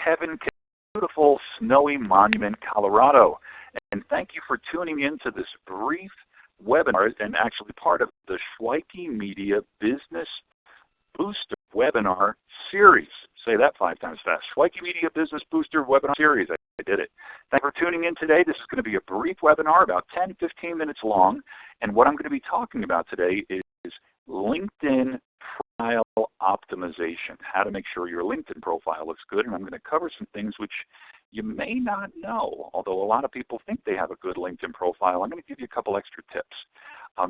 Kevin, beautiful snowy Monument, Colorado. And thank you for tuning in to this brief webinar and actually part of the Shweiki Media Business Booster webinar series. Say that 5 times fast. Shweiki Media Business Booster webinar series. I did it. Thanks for tuning in today. This is going to be a brief webinar, about 10-15 minutes long. And what I'm going to be talking about today is LinkedIn profile optimization, how to make sure your LinkedIn profile looks good. And I'm going to cover some things which you may not know, although a lot of people think they have a good LinkedIn profile. I'm going to give you a couple extra tips.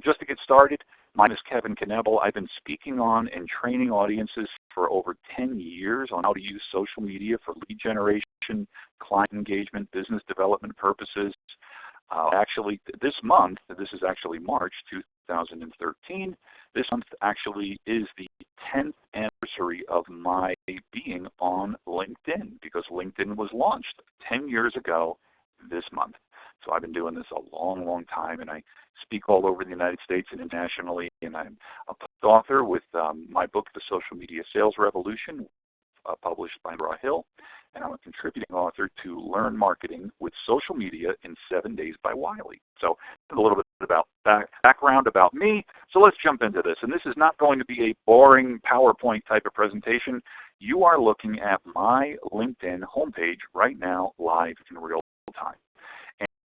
Just to get started, my name is Kevin Knebel. I've been speaking on and training audiences for over 10 years on how to use social media for lead generation, client engagement, business development purposes. Actually, this month, this is actually March 2013, this month actually is the 10th anniversary of my being on LinkedIn, because LinkedIn was launched 10 years ago this month. So I've been doing this a long, long time, and I speak all over the United States and internationally, and I'm a author with my book, The Social Media Sales Revolution, published by Hill, and I'm a contributing author to Learn Marketing with Social Media in 7 Days by Wiley. So a little bit about background about me. So let's jump into this. And this is not going to be a boring PowerPoint type of presentation. You are looking at my LinkedIn homepage right now, live in real time.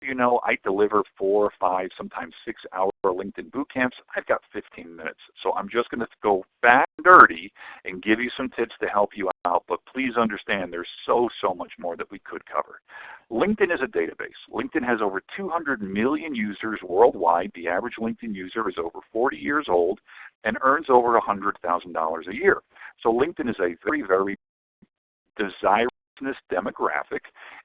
You know, I deliver 4, 5, sometimes 6-hour LinkedIn boot camps. I've got 15 minutes. So I'm just going to go back dirty and give you some tips to help you out. But please understand there's so much more that we could cover. LinkedIn is a database. LinkedIn has over 200 million users worldwide. The average LinkedIn user is over 40 years old and earns over $100,000 a year. So LinkedIn is a very, very desirable business demographic,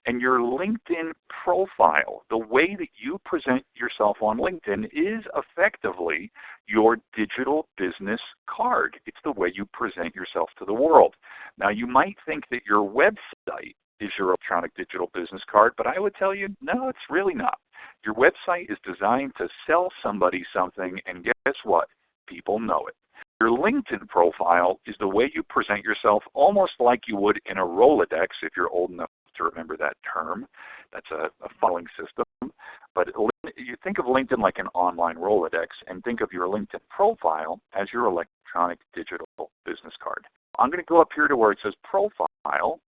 and your LinkedIn profile, the way that you present yourself on LinkedIn, is effectively your digital business card. It's the way you present yourself to the world. Now, you might think that your website is your electronic digital business card, but I would tell you, no, it's really not. Your website is designed to sell somebody something, and guess what? People know it. Your LinkedIn profile is the way you present yourself, almost like you would in a Rolodex, if you're old enough to remember that term. That's a following system. But you think of LinkedIn like an online Rolodex, and think of your LinkedIn profile as your electronic digital business card. I'm going to go up here to where it says Profile.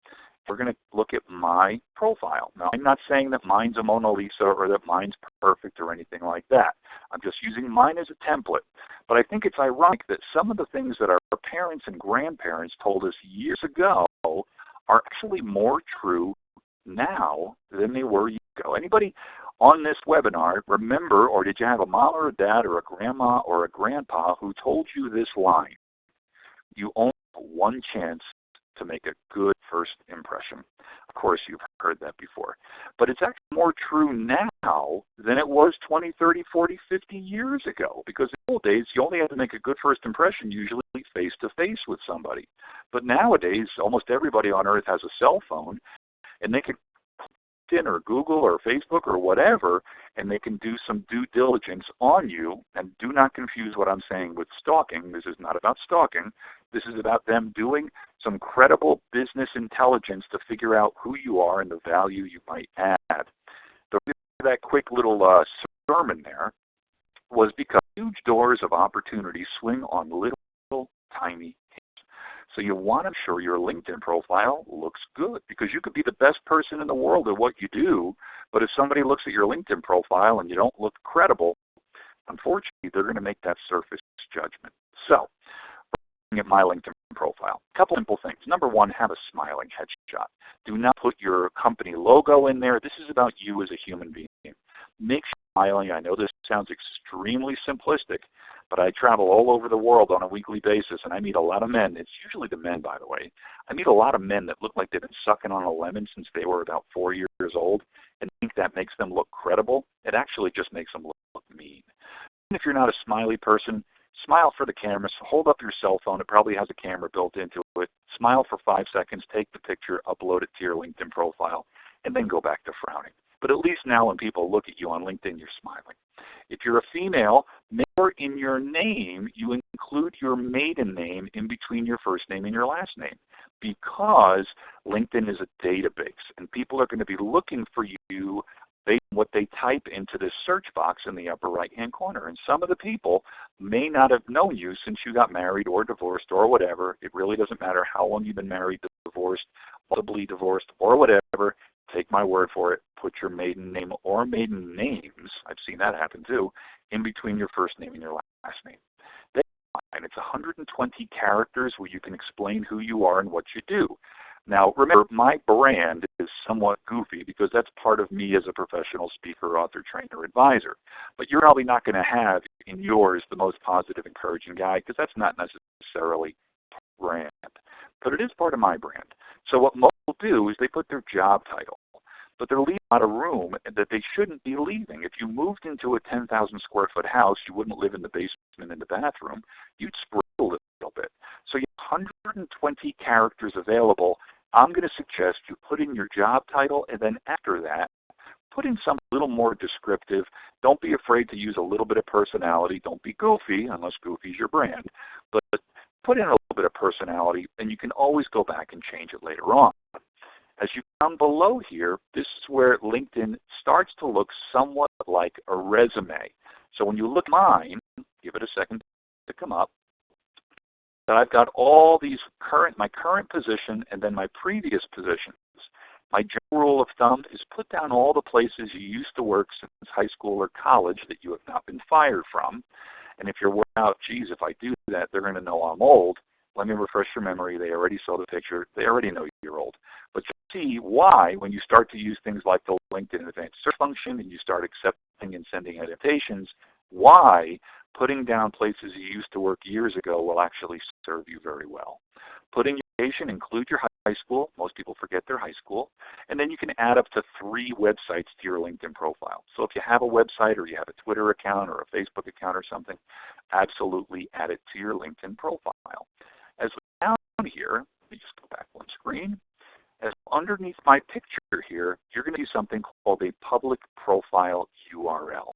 We're going to look at my profile. Now, I'm not saying that mine's a Mona Lisa or that mine's perfect or anything like that. I'm just using mine as a template. But I think it's ironic that some of the things that our parents and grandparents told us years ago are actually more true now than they were years ago. Anybody on this webinar remember, or did you have a mom or a dad or a grandma or a grandpa who told you this line? You only have one chance to make a good first impression. Of course, you've heard that before. But it's actually more true now than it was 20, 30, 40, 50 years ago. Because in the old days, you only had to make a good first impression, usually face-to-face with somebody. But nowadays, almost everybody on earth has a cell phone, and they can LinkedIn or Google or Facebook or whatever, and they can do some due diligence on you. And do not confuse what I'm saying with stalking. This is not about stalking. This is about them doing some credible business intelligence to figure out who you are and the value you might add. That quick little sermon there was because huge doors of opportunity swing on little tiny hints. So you want to make sure your LinkedIn profile looks good, because you could be the best person in the world at what you do, but if somebody looks at your LinkedIn profile and you don't look credible, unfortunately, they're going to make that surface judgment. So, looking at my LinkedIn profile, a couple simple things. Number one, have a smiling headshot. Do not put your company logo in there. This is about you as a human being. Make sure you're smiling. I know this sounds extremely simplistic, but I travel all over the world on a weekly basis, and I meet a lot of men. It's usually the men, by the way. I meet a lot of men that look like they've been sucking on a lemon since they were about 4 years old, and think that makes them look credible. It actually just makes them look mean. Even if you're not a smiley person, smile for the camera. So hold up your cell phone. It probably has a camera built into it. Smile for 5 seconds, take the picture, upload it to your LinkedIn profile, and then go back to frowning. but at least now when people look at you on LinkedIn, you're smiling. If you're a female, make sure in your name you include your maiden name in between your first name and your last name, because LinkedIn is a database, and people are going to be looking for you based on what they type into this search box in the upper right-hand corner. And some of the people may not have known you since you got married or divorced or whatever. It really doesn't matter how long you've been married, divorced, possibly divorced, or whatever. Take my word for it. Put your maiden name or maiden names, I've seen that happen too, in between your first name and your last name. And it's 120 characters where you can explain who you are and what you do. Now, remember, my brand is somewhat goofy because that's part of me as a professional speaker, author, trainer, advisor. But you're probably not going to have in yours the most positive, encouraging guy, because that's not necessarily brand. But it is part of my brand. So what most people do is they put their job title, but they're leaving out a room that they shouldn't be leaving. If you moved into a 10,000 square foot house, you wouldn't live in the basement and the bathroom. You'd spread a little bit. So you have 120 characters available. I'm going to suggest you put in your job title, and then after that, put in something a little more descriptive. Don't be afraid to use a little bit of personality. Don't be goofy, unless goofy is your brand. But put in a little bit of personality, and you can always go back and change it later on. As you come below here, this is where LinkedIn starts to look somewhat like a resume. So when you look at mine, give it a second to come up, I've got all these my current position and then my previous positions. My general rule of thumb is put down all the places you used to work since high school or college that you have not been fired from. And if you're working out, geez, if I do that, they're going to know I'm old. Let me refresh your memory. They already saw the picture. They already know you're old. But you see why, when you start to use things like the LinkedIn Advanced Search function and you start accepting and sending invitations, why putting down places you used to work years ago will actually serve you very well. Put in your education, include your high school. Most people forget their high school. And then you can add up to 3 websites to your LinkedIn profile. So if you have a website or you have a Twitter account or a Facebook account or something, absolutely add it to your LinkedIn profile. As we down here, let me just go back one screen. As underneath my picture here, you're going to see something called a public profile URL.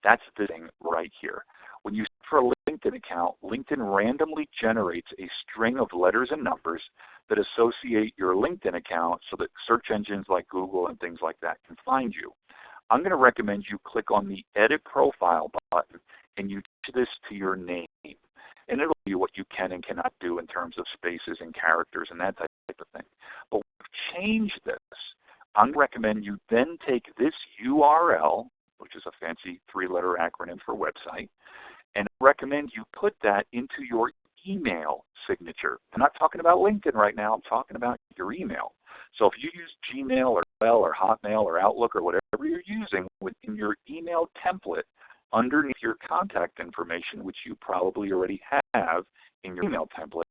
That's the thing right here. When you search for a LinkedIn account, LinkedIn randomly generates a string of letters and numbers that associate your LinkedIn account so that search engines like Google and things like that can find you. I'm going to recommend you click on the Edit Profile button and you change this to your name. And it'll tell you what you can and cannot do in terms of spaces and characters and that type of thing. But when you change this, I'm going to recommend you then take this URL, which is a fancy 3-letter acronym for website, and I recommend you put that into your email signature. I'm not talking about LinkedIn right now. I'm talking about your email. So if you use Gmail or Mail or Hotmail or Outlook or whatever you're using within your email template, underneath your contact information, which you probably already have in your email template,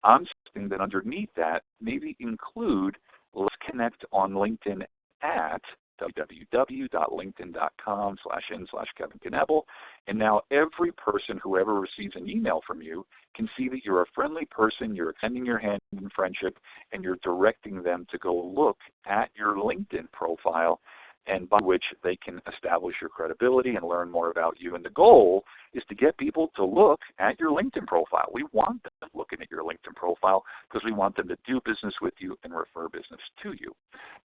I'm suggesting that underneath that, maybe include Let's Connect on LinkedIn at www.linkedin.com/in/Kevin Knebel. And now every person who ever receives an email from you can see that you're a friendly person, you're extending your hand in friendship, and you're directing them to go look at your LinkedIn profile, and by which they can establish your credibility and learn more about you. And the goal is to get people to look at your LinkedIn profile. We want them looking at your LinkedIn profile because we want them to do business with you and refer business to you.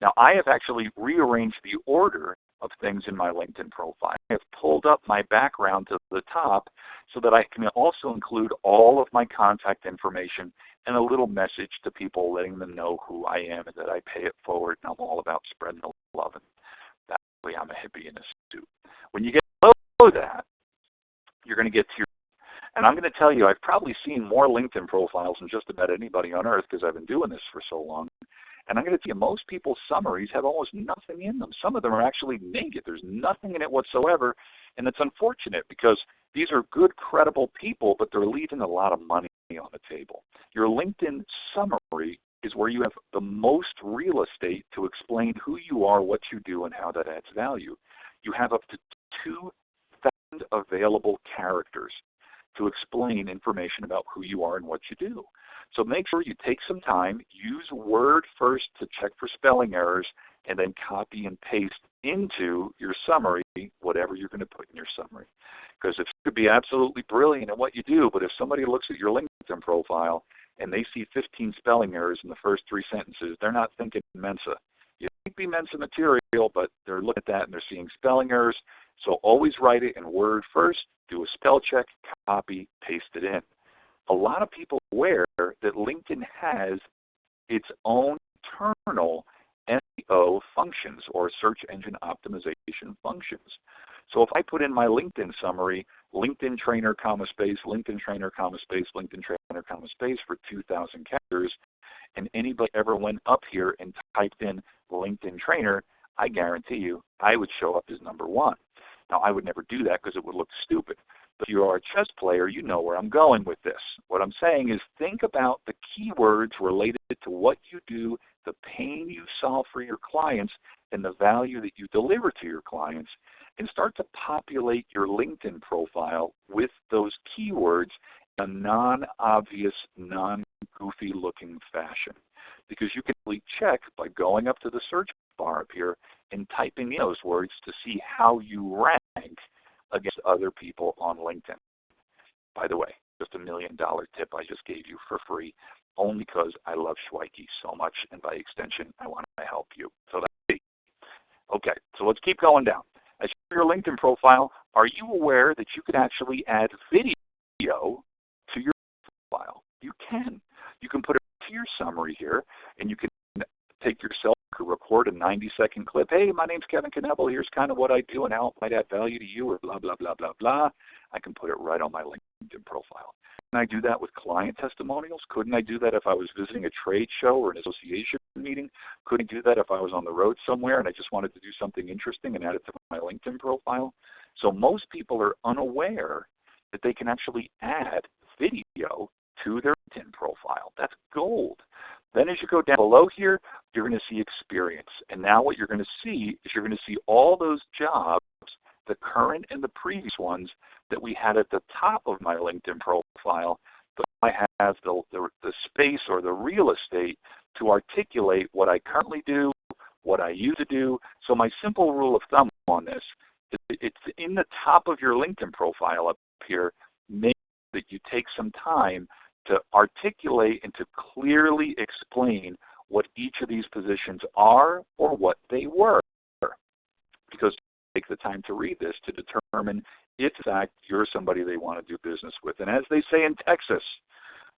Now, I have actually rearranged the order of things in my LinkedIn profile. I have pulled up my background to the top so that I can also include all of my contact information and a little message to people letting them know who I am and that I pay it forward and I'm all about spreading the love. And I'm a hippie in a suit. When you get below that, you're going to get to your, and I'm going to tell you, I've probably seen more LinkedIn profiles than just about anybody on earth because I've been doing this for so long. And I'm going to tell you, most people's summaries have almost nothing in them. Some of them are actually naked. There's nothing in it whatsoever. And it's unfortunate because these are good, credible people, but they're leaving a lot of money on the table. Your LinkedIn summary is where you have the most real estate to explain who you are, what you do, and how that adds value. You have up to 2,000 available characters to explain information about who you are and what you do. So make sure you take some time, use Word first to check for spelling errors, and then copy and paste into your summary, whatever you're going to put in your summary. Because if you could be absolutely brilliant at what you do, but if somebody looks at your LinkedIn profile and they see 15 spelling errors in the first 3 sentences, they're not thinking Mensa. You might be Mensa material, but they're looking at that and they're seeing spelling errors. So always write it in Word first, do a spell check, copy, paste it in. A lot of people are aware that LinkedIn has its own internal SEO functions, or search engine optimization functions. So if I put in my LinkedIn summary, LinkedIn trainer, comma space, LinkedIn trainer, comma space, LinkedIn trainer, comma space for 2,000 characters, and anybody ever went up here and typed in LinkedIn trainer, I guarantee you I would show up as number 1. Now, I would never do that because it would look stupid. But if you are a chess player, you know where I'm going with this. What I'm saying is think about the keywords related to what you do, the pain you solve for your clients, and the value that you deliver to your clients, and start to populate your LinkedIn profile with those keywords in a non-obvious, non-goofy looking fashion. Because you can really check by going up to the search bar up here and typing in those words to see how you rank against other people on LinkedIn. By the way, just $1 million tip I just gave you for free, only because I love Shweiki so much, and by extension, I want to help you. So that's me. Okay, so let's keep going down. As for your LinkedIn profile, are you aware that you can actually add video to your profile? You can. You can put it to your summary here, and you can take yourself, record a 90-second clip. Hey, my name's Kevin Knevel. Here's kind of what I do and how it might add value to you, or blah, blah, blah, blah, blah. I can put it right on my LinkedIn profile. Can I do that with client testimonials? Couldn't I do that if I was visiting a trade show or an association meeting? Couldn't I do that if I was on the road somewhere and I just wanted to do something interesting and add it to my LinkedIn profile? So most people are unaware that they can actually add video to their LinkedIn profile. That's gold. Then as you go down below here, you're going to see experience. And now what you're going to see is you're going to see all those jobs, the current and the previous ones that we had at the top of my LinkedIn profile, but I have the space or the real estate to articulate what I currently do, what I used to do. So my simple rule of thumb on this is it's in the top of your LinkedIn profile up here. Make sure that you take some time to articulate and to clearly explain what each of these positions are or what they were. Because take the time to read this to determine if, in fact, you're somebody they want to do business with. And as they say in Texas,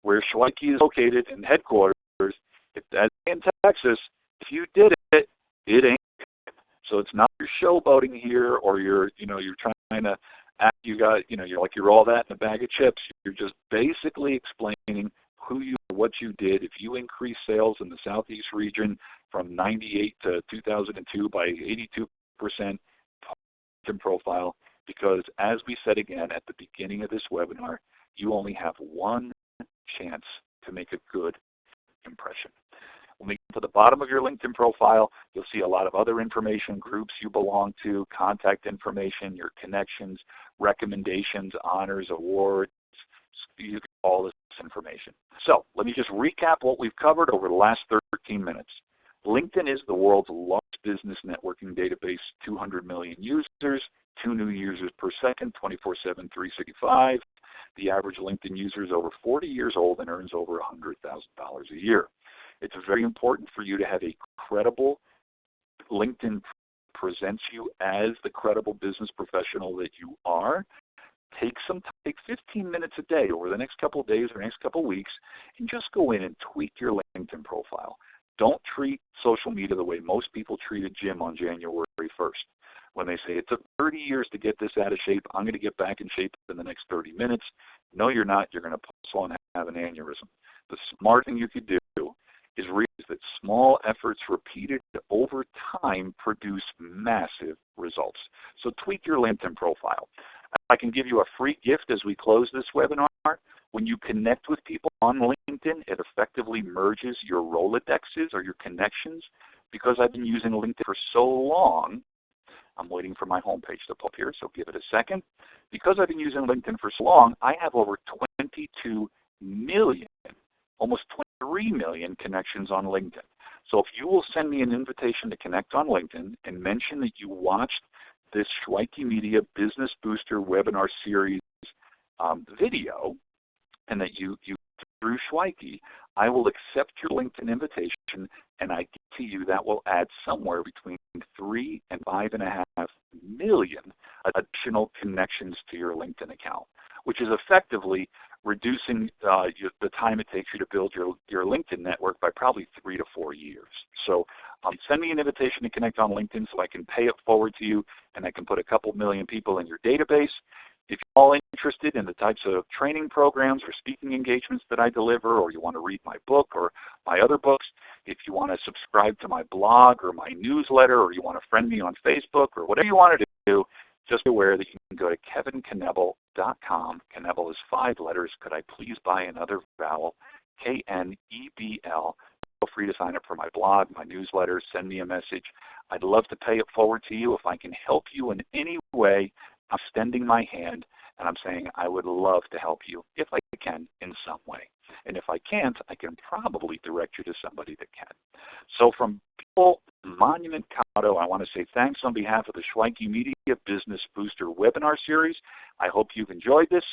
where Shweiki is located in headquarters, if that's in Texas, if you did it, it ain't. So it's not you're showboating here, or you're trying to act, you're like you're all that in a bag of chips. You're just basically explaining what you did. If you increase sales in the Southeast region from 98 to 2002 by 82%, profile, because as we said again at the beginning of this webinar, you only have one chance to make a good impression. When we get to the bottom of your LinkedIn profile, you'll see a lot of other information, groups you belong to, contact information, your connections, recommendations, honors, awards, you get all this information. So let me just recap what we've covered over the last 13 minutes. LinkedIn is the world's largest business networking database, 200 million users, 2 new users per second, 24/7, 365. The average LinkedIn user is over 40 years old and earns over $100,000 a year. It's very important for you to have a credible LinkedIn presents you as the credible business professional that you are. Take 15 minutes a day over the next couple of days or next couple of weeks and just go in and tweak your LinkedIn profile. Don't treat social media the way most people treated Jim on January 1st. When they say, it took 30 years to get this out of shape, I'm going to get back in shape in the next 30 minutes. No, you're not. You're going to pulse on and have an aneurysm. The smart thing you could do is realize that small efforts repeated over time produce massive results. So tweak your LinkedIn profile. I can give you a free gift as we close this webinar. When you connect with people on LinkedIn, it effectively merges your Rolodexes or your connections. Because I've been using LinkedIn for so long, I'm waiting for my homepage to pop here, so give it a second. Because I've been using LinkedIn for so long, I have over 22 million, almost 23 million connections on LinkedIn. So if you will send me an invitation to connect on LinkedIn and mention that you watched this Shweiki Media Business Booster webinar series video, and that you through Shweiki, I will accept your LinkedIn invitation, and I guarantee you that will add somewhere between 3 and 5.5 million additional connections to your LinkedIn account, which is effectively reducing the time it takes you to build your LinkedIn network by probably 3 to 4 years. So send me an invitation to connect on LinkedIn so I can pay it forward to you, and I can put a couple million people in your database. If you're all interested in the types of training programs or speaking engagements that I deliver, or you want to read my book or my other books, if you want to subscribe to my blog or my newsletter, or you want to friend me on Facebook, or whatever you want to do, just be aware that you can go to kevinknebel.com. Knebel is 5 letters. Could I please buy another vowel? K-N-E-B-L. Feel free to sign up for my blog, my newsletter, send me a message. I'd love to pay it forward to you. If I can help you in any way, I'm extending my hand, and I'm saying I would love to help you if I can in some way. And if I can't, I can probably direct you to somebody that can. So from people, Monument, Colorado, I want to say thanks on behalf of the Shweiki Media Business Booster webinar series. I hope you've enjoyed this.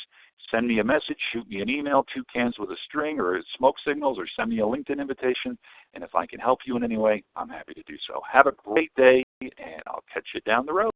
Send me a message, shoot me an email, 2 cans with a string or smoke signals, or send me a LinkedIn invitation. And if I can help you in any way, I'm happy to do so. Have a great day, and I'll catch you down the road.